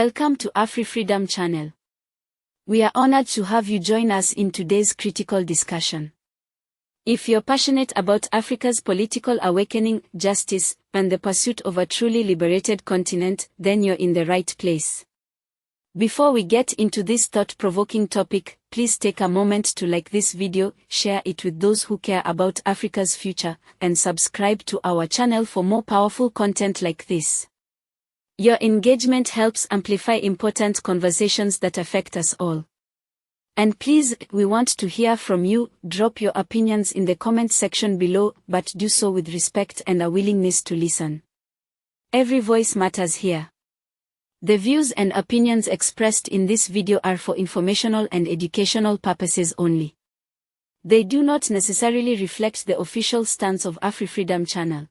Welcome to AfriFreedom Channel. We are honored to have you join us in today's critical discussion. If you're passionate about Africa's political awakening, justice, and the pursuit of a truly liberated continent, then you're in the right place. Before we get into this thought-provoking topic, please take a moment to like this video, share it with those who care about Africa's future, and subscribe to our channel for more powerful content like this. Your engagement helps amplify important conversations that affect us all. And please, we want to hear from you. Drop your opinions in the comment section below, but do so with respect and a willingness to listen. Every voice matters here. The views and opinions expressed in this video are for informational and educational purposes only. They do not necessarily reflect the official stance of AfriFreedom Channel.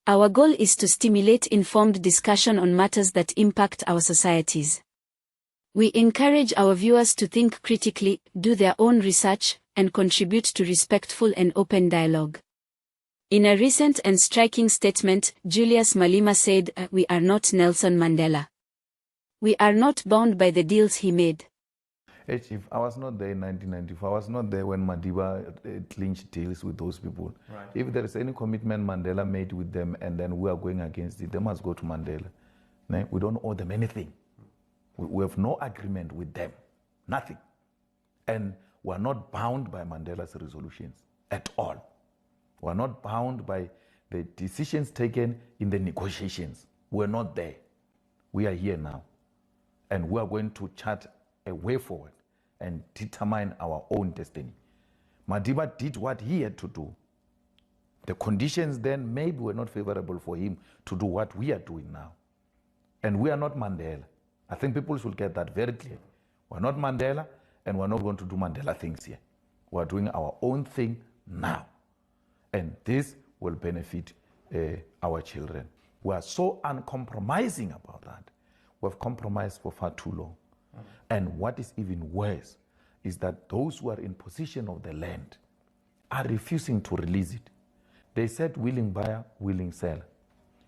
Our goal is to stimulate informed discussion on matters that impact our societies. We encourage our viewers to think critically, do their own research, and contribute to respectful and open dialogue. In a recent and striking statement, Julius Malema said, "We are not Nelson Mandela. We are not bound by the deals he made." If I was not there in 1994, I was not there when Madiba clinched deals with those people. Right. If there is any commitment Mandela made with them and then we are going against it, they must go to Mandela. We don't owe them anything. We have no agreement with them, nothing. And we are not bound by Mandela's resolutions at all. We are not bound by the decisions taken in the negotiations. We are not there. We are here now. And we are going to chart a way forward and determine our own destiny. Madiba did what he had to do. The conditions then maybe were not favorable for him to do what we are doing now. And we are not Mandela. I think people should get that very clear. We're not Mandela, and we're not going to do Mandela things here. We're doing our own thing now. And this will benefit our children. We are so uncompromising about that. We've compromised for far too long. And what is even worse is that those who are in possession of the land are refusing to release it. They said willing buyer, willing seller.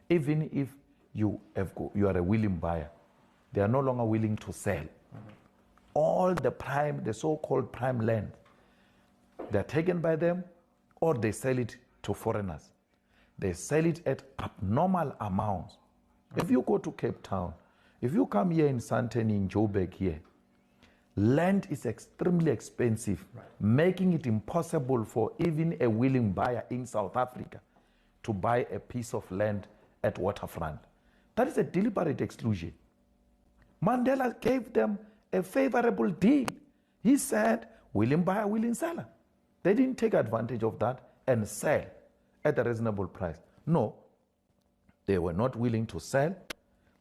Even if you are a willing buyer, they are no longer willing to sell. All the so-called prime land, they're taken by them or they sell it to foreigners. They sell it at abnormal amounts. If you go to Cape Town, if you come here in Sandton, in Joburg here, land is extremely expensive, making it impossible for even a willing buyer in South Africa to buy a piece of land at waterfront. That is a deliberate exclusion. Mandela gave them a favorable deal. He said, willing buyer, willing seller. They didn't take advantage of that and sell at a reasonable price. No, they were not willing to sell.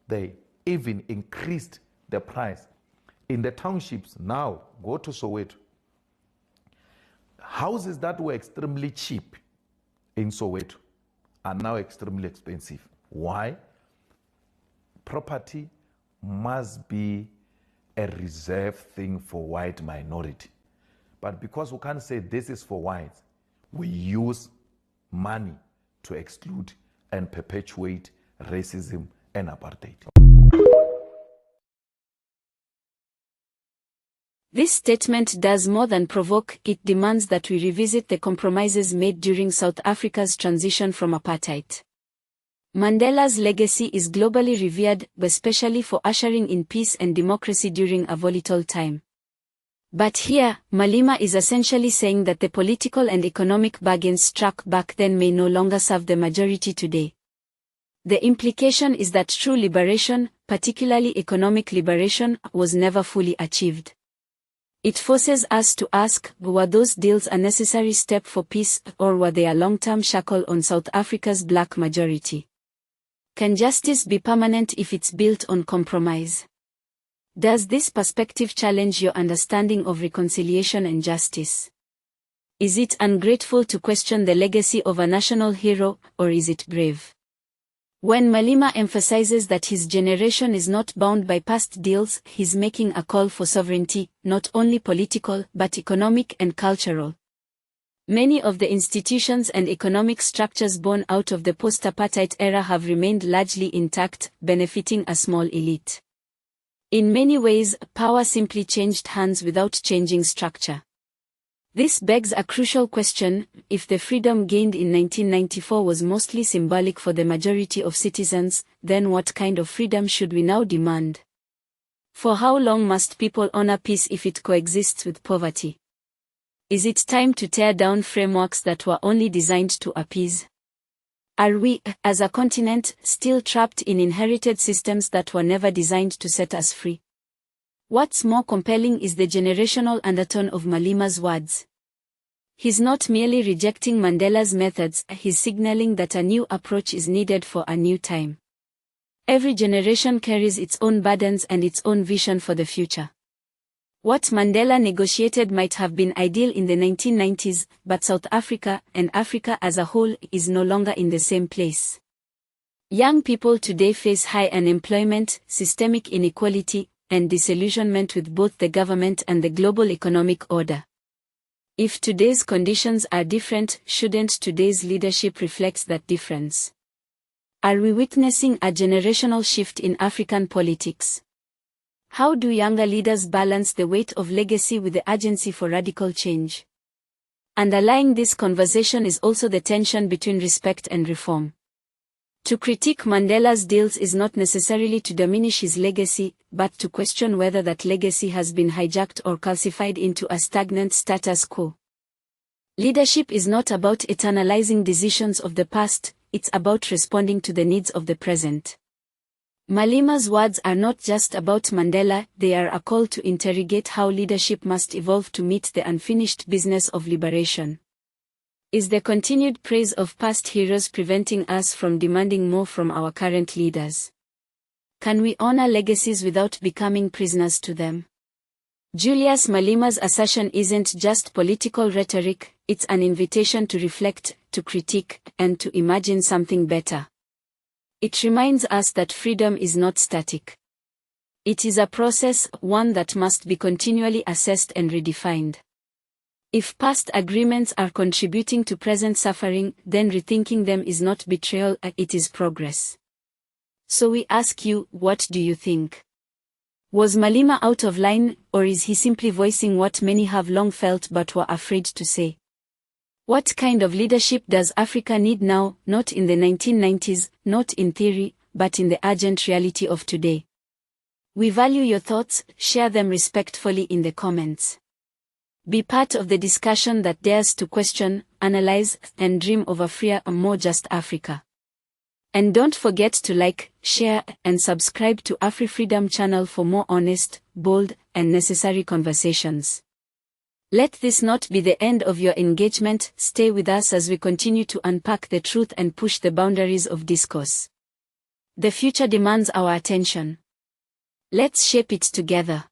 They even increased the price. In the townships now, go to Soweto. Houses that were extremely cheap in Soweto are now extremely expensive. Why? Property must be a reserved thing for white minority. But because we can't say this is for whites, we use money to exclude and perpetuate racism and apartheid. This statement does more than provoke, it demands that we revisit the compromises made during South Africa's transition from apartheid. Mandela's legacy is globally revered, especially for ushering in peace and democracy during a volatile time. But here, Malema is essentially saying that the political and economic bargains struck back then may no longer serve the majority today. The implication is that true liberation, particularly economic liberation, was never fully achieved. It forces us to ask, were those deals a necessary step for peace, or were they a long-term shackle on South Africa's black majority? Can justice be permanent if it's built on compromise? Does this perspective challenge your understanding of reconciliation and justice? Is it ungrateful to question the legacy of a national hero, or is it brave? When Malema emphasizes that his generation is not bound by past deals, he's making a call for sovereignty, not only political, but economic and cultural. Many of the institutions and economic structures born out of the post-apartheid era have remained largely intact, benefiting a small elite. In many ways, power simply changed hands without changing structure. This begs a crucial question: if the freedom gained in 1994 was mostly symbolic for the majority of citizens, then what kind of freedom should we now demand? For how long must people honor peace if it coexists with poverty? Is it time to tear down frameworks that were only designed to appease? Are we, as a continent, still trapped in inherited systems that were never designed to set us free? What's more compelling is the generational undertone of Malema's words. He's not merely rejecting Mandela's methods, he's signaling that a new approach is needed for a new time. Every generation carries its own burdens and its own vision for the future. What Mandela negotiated might have been ideal in the 1990s, but South Africa, and Africa as a whole, is no longer in the same place. Young people today face high unemployment, systemic inequality, and disillusionment with both the government and the global economic order. If today's conditions are different, shouldn't today's leadership reflect that difference? Are we witnessing a generational shift in African politics? How do younger leaders balance the weight of legacy with the urgency for radical change? Underlying this conversation is also the tension between respect and reform. To critique Mandela's deals is not necessarily to diminish his legacy, but to question whether that legacy has been hijacked or calcified into a stagnant status quo. Leadership is not about eternalizing decisions of the past, it's about responding to the needs of the present. Malema's words are not just about Mandela, they are a call to interrogate how leadership must evolve to meet the unfinished business of liberation. Is the continued praise of past heroes preventing us from demanding more from our current leaders? Can we honor legacies without becoming prisoners to them? Julius Malema's assertion isn't just political rhetoric, it's an invitation to reflect, to critique, and to imagine something better. It reminds us that freedom is not static. It is a process, one that must be continually assessed and redefined. If past agreements are contributing to present suffering, then rethinking them is not betrayal, it is progress. So we ask you, what do you think? Was Malema out of line, or is he simply voicing what many have long felt but were afraid to say? What kind of leadership does Africa need now, not in the 1990s, not in theory, but in the urgent reality of today? We value your thoughts, share them respectfully in the comments. Be part of the discussion that dares to question, analyze, and dream of a freer and more just Africa. And don't forget to like, share, and subscribe to AfriFreedom Channel for more honest, bold, and necessary conversations. Let this not be the end of your engagement, stay with us as we continue to unpack the truth and push the boundaries of discourse. The future demands our attention. Let's shape it together.